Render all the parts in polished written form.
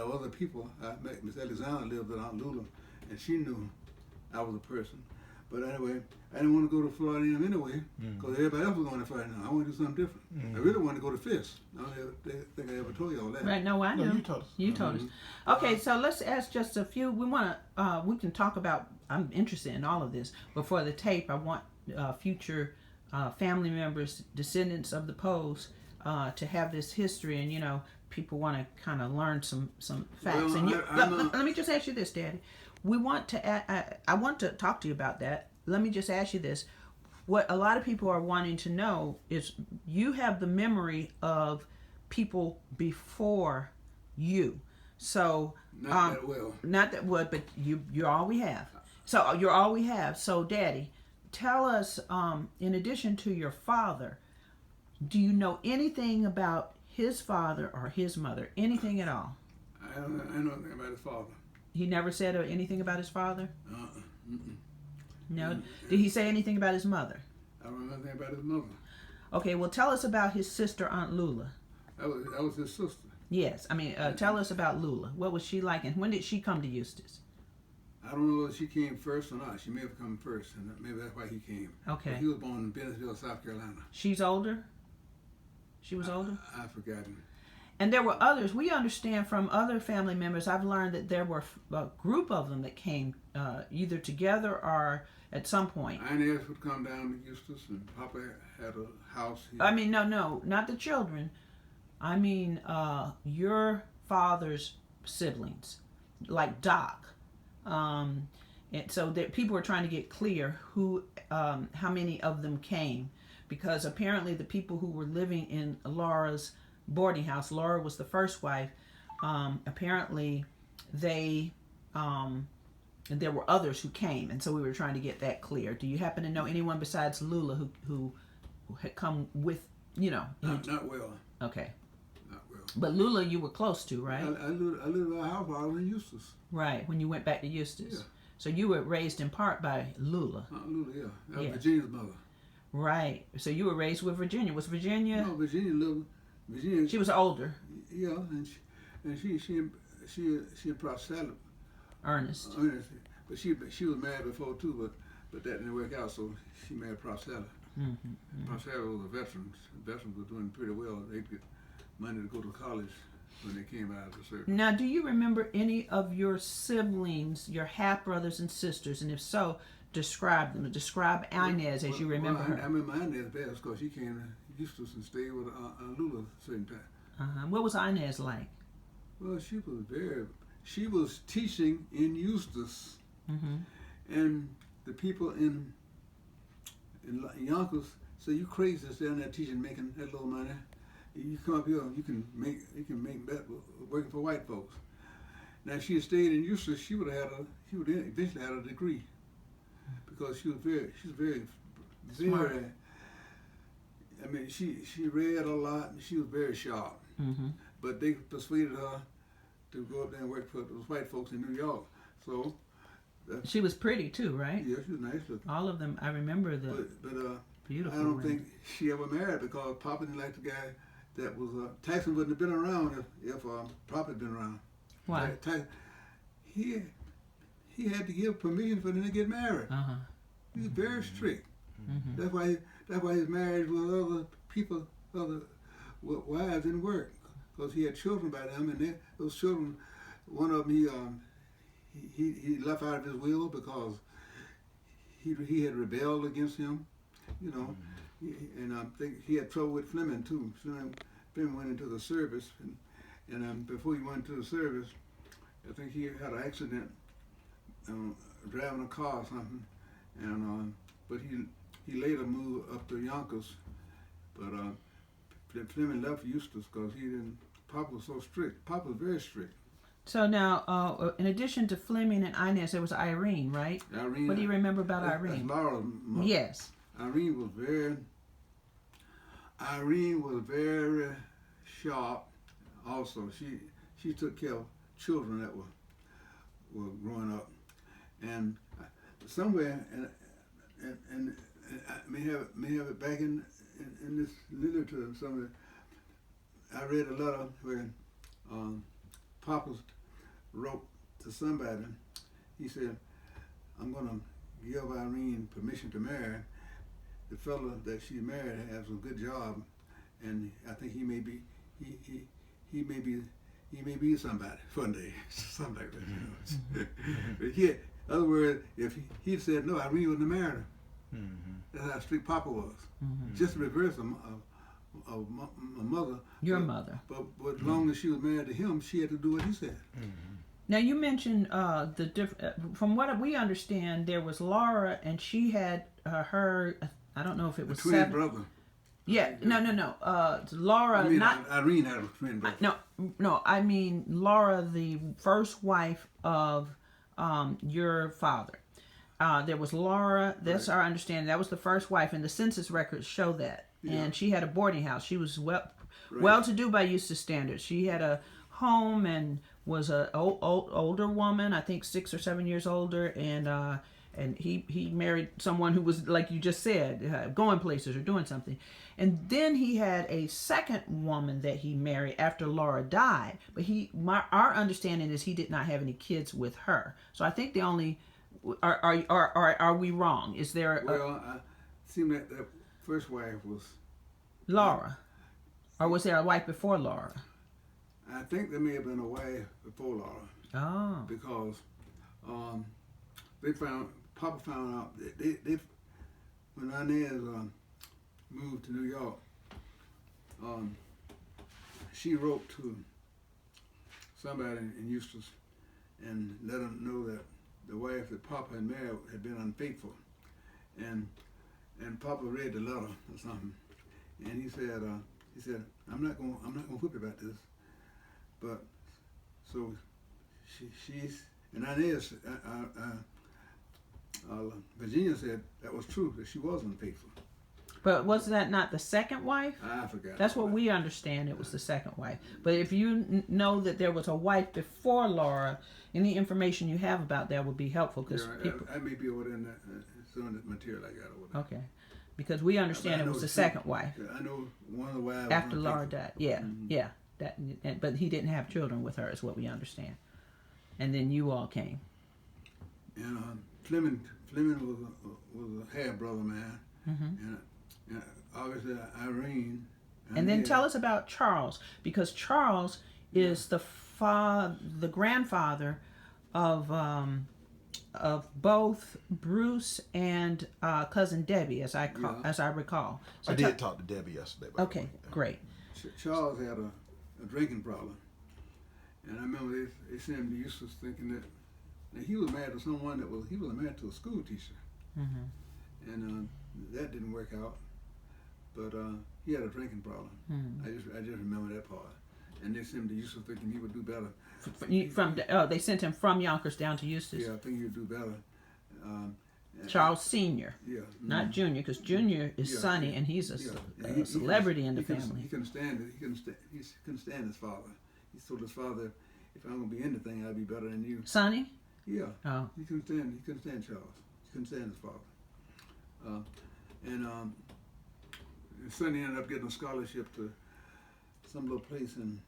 there were other people. Miss Alexander lived with Aunt Lula, and she knew I was a person. But anyway, I didn't want to go to Florida anyway, because everybody else was going to Florida. I wanted to do something different. I really wanted to go to FISC. I don't think I ever told you all that. Right, no, I know. No, you told us. You told us. Okay, so let's ask just a few. We want to, we can talk about, I'm interested in all of this, but for the tape, I want future family members, descendants of the Poes, to have this history, and, you know, people want to kind of learn some facts. Well, and let me just ask you this, Daddy. We want to, I want to talk to you about that. Let me just ask you this. What a lot of people are wanting to know is you have the memory of people before you. So, Not that well. Not that well, but you're all we have. So you're all we have. So, Daddy, tell us, in addition to your father, do you know anything about his father or his mother? Anything at all? I know nothing about his father. He never said anything about his father? Mm-mm. No? Did he say anything about his mother? I don't know nothing about his mother. Okay, well, tell us about his sister, Aunt Lula. That was his sister. Yes, I mean, tell us about Lula. What was she like, and when did she come to Eustis? I don't know whether she came first or not. She may have come first, and maybe that's why he came. Okay. But he was born in Bentonville, South Carolina. She's older? She was older? I've forgotten. And there were others. We understand from other family members, I've learned that there were a group of them that came either together or at some point. Inez would come down to Eustis, and Papa had a house here. I mean, no, not the children. I mean, your father's siblings, like Doc. And so that people were trying to get clear who, how many of them came, because apparently the people who were living in Laura's boarding house, Laura was the first wife. Apparently, there were others who came, and so we were trying to get that clear. Do you happen to know anyone besides Lula who had come with, you know? Not well. Okay. Not well. But Lula, you were close to, right? I lived at a house while I was in Eustis. Right, when you went back to Eustis. Yeah. So you were raised in part by Lula. Lula, yeah. That was Yeah. Virginia's mother. Right. So you were raised with Virginia. Was Virginia? No, Virginia. She was older. Yeah, and she and Prof. Salad. Ernest. But she was married before too, but that didn't work out. So she married Prof. Salad. Prof. Salad was a veteran. Veterans were doing pretty well. They'd get money to go to college when they came out of the service. Now, do you remember any of your siblings, your half brothers and sisters, and if so, describe them. Describe Inez as you remember her. I remember Inez best because she came to Eustis and stayed with Lula a certain time. What was Inez like? Well, she was teaching in Eustis, and the people in Yonkers say, "You crazy to stay down there teaching, making that little money. You come up here, you can make better working for white folks." Now, if she had stayed in Eustis, she would eventually had a degree, because she was very Smart. I mean, she read a lot, and she was very sharp. But they persuaded her to go up there and work for those white folks in New York. So she was pretty too, right? Yeah, she was nice looking. All of them. I remember the beautiful. I don't women. think she ever married, because Papa didn't like the guy that was Tyson wouldn't have been around if Papa had been around. Why? He had to give permission for them to get married. He was very strict. That's why his marriage with other people, other wives, didn't work, because he had children by them, and those children, one of them he left out of his will because he had rebelled against him, you know, and I think he had trouble with Fleming too. Fleming went into the service, and before he went into the service, I think he had an accident driving a car or something, and but he later moved up to Yonkers, but Fleming left Eustis because Papa was so strict. Papa was very strict. So now, in addition to Fleming and Inez, there was Irene, right? Irene. What do you remember about Irene? That's Laura's mother. Yes. Irene was very sharp. Also, she took care of children that were growing up, and somewhere, and I may have it back in this literature somewhere. I read a letter where Papa wrote to somebody. He said, "I'm gonna give Irene permission to marry. The fellow that she married has a good job, and I think he may be somebody one day, something like that." You know. But yeah, in other words, if he said no, Irene wouldn't have married her. That's how strict Papa was. Just the reverse of my mother. Your mother. But as long as she was married to him, she had to do what he said. Now you mentioned from what we understand, there was Laura, and she had her. I don't know if it was a twin brother. Yeah, no. Laura, I mean, not Irene had a twin brother. No. I mean Laura, the first wife of your father. There was Laura. That's our understanding. That was the first wife, and the census records show that. Yeah. And she had a boarding house. She was well-to-do by Eustis standards. She had a home and was a older woman, I think 6 or 7 years older, and he married someone who was, like you just said, going places or doing something. And then he had a second woman that he married after Laura died. But our understanding is he did not have any kids with her. So I think the only are we wrong? Is there? It seemed that the first wife was Laura, or was there a wife before Laura? I think there may have been a wife before Laura. Oh. Because Papa found out that they when Inez moved to New York, she wrote to somebody in Eustis and let them know that the wife that Papa had married had been unfaithful, and Papa read the letter or something, and he said I'm not going to whip you about this, but so she's and Inez Virginia said that was true, that she was unfaithful. But was that not the second wife? I forgot. That's what we understand. It was the second wife. But if you know that there was a wife before Laura, any information you have about that would be helpful, because I may be over in some of the material I got over there. Okay, because we understand it was the second wife. I know one of the wives after Laura died. Yeah, yeah. But he didn't have children with her, is what we understand. And then you all came. And Fleming was a half brother, man. And obviously Irene. And then tell us about Charles, because Charles is the grandfather of both Bruce and cousin Debbie, as I recall. So I did talk to Debbie yesterday. Okay, great. Charles had a drinking problem, and I remember they sent him to Eustis thinking that he was married to someone he was married to a school teacher, and that didn't work out. But he had a drinking problem. I just remember that part. And they sent him to Eustis thinking he would do better. They sent him from Yonkers down to Eustis. Yeah, I think he would do better. Charles Senior. Yeah. Not Junior, because Junior is Sonny, and he's a celebrity in the family. He couldn't stand it. He couldn't stand his father. He told his father, "If I'm gonna be anything, I'll be better than you." Sonny? Yeah. Oh. He couldn't stand Charles. He couldn't stand his father. Sonny ended up getting a scholarship to some little place in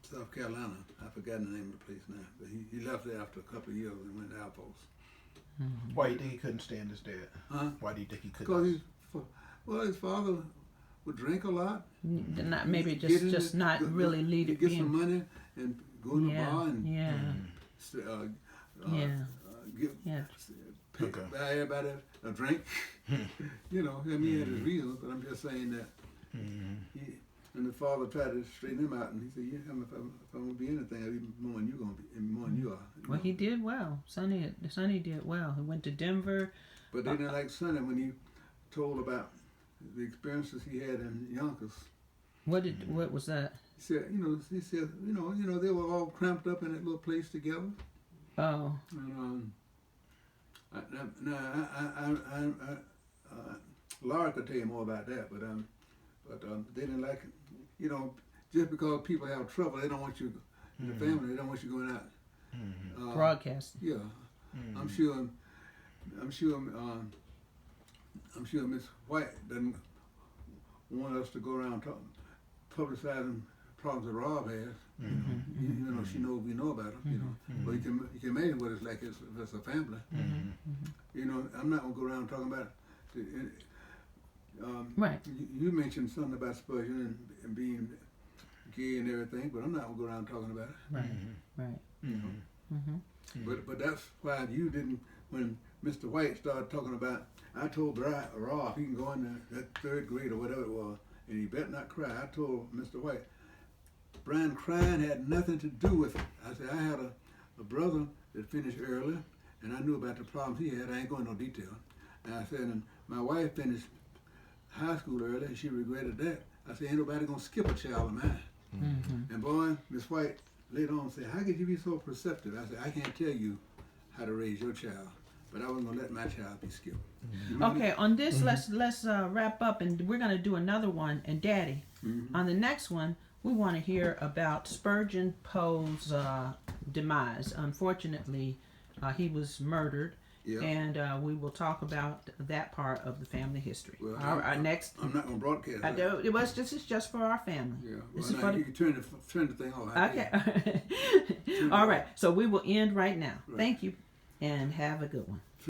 South Carolina. I've forgotten the name of the place now. But he left there after a couple of years and went to Outpost. Why do you think he couldn't stand his dad? Huh? Why do you think he couldn't? Because his father would drink a lot. Maybe just not really lead it. Get some money and go to the bar and buy everybody a drink. You know, he had his reasons, but I'm just saying that and the father tried to straighten him out, and he said, "Yeah, if I'm gonna be anything, I'll be more than more than you are." Well, he did well. Sonny did well. He went to Denver. But they didn't like Sonny when he told about the experiences he had in Yonkers. What was that? He said, they were all cramped up in that little place together. Oh. And Laura could tell you more about that, but they didn't like it. Just because people have trouble, they don't want you in the family. They don't want you going out broadcasting. Yeah, I'm sure Miss White doesn't want us to go around publicizing problems that Rob has. You know, she knows we know about them. You know, but you can imagine what it's like if it's a family. You know, I'm not gonna go around talking about. Right. You mentioned something about Spurgeon and being gay and everything, but I'm not gonna go around talking about it. Right. Right. You know. But that's why you didn't. When Mr. White started talking about, I told Rob he can go in that 3rd grade or whatever it was, and he better not cry. I told Mr. White, Brian crying had nothing to do with it. I said, I had a brother that finished early, and I knew about the problems he had. I ain't going into no detail. And I said, and my wife finished high school early, and she regretted that. I said, ain't nobody going to skip a child of mine. And boy, Miss White later on said, how could you be so perceptive? I said, I can't tell you how to raise your child, but I wasn't going to let my child be skipped. Okay, on this, let's wrap up, and we're going to do another one. And Daddy, on the next one, we want to hear about Spurgeon Poe's demise. Unfortunately, he was murdered, and we will talk about that part of the family history. Well, our next. I'm not going to broadcast I that. do. This is just for our family. Yeah, This well, is now for you can turn the thing off. Okay. All right. So we will end right now. Thank you, and have a good one.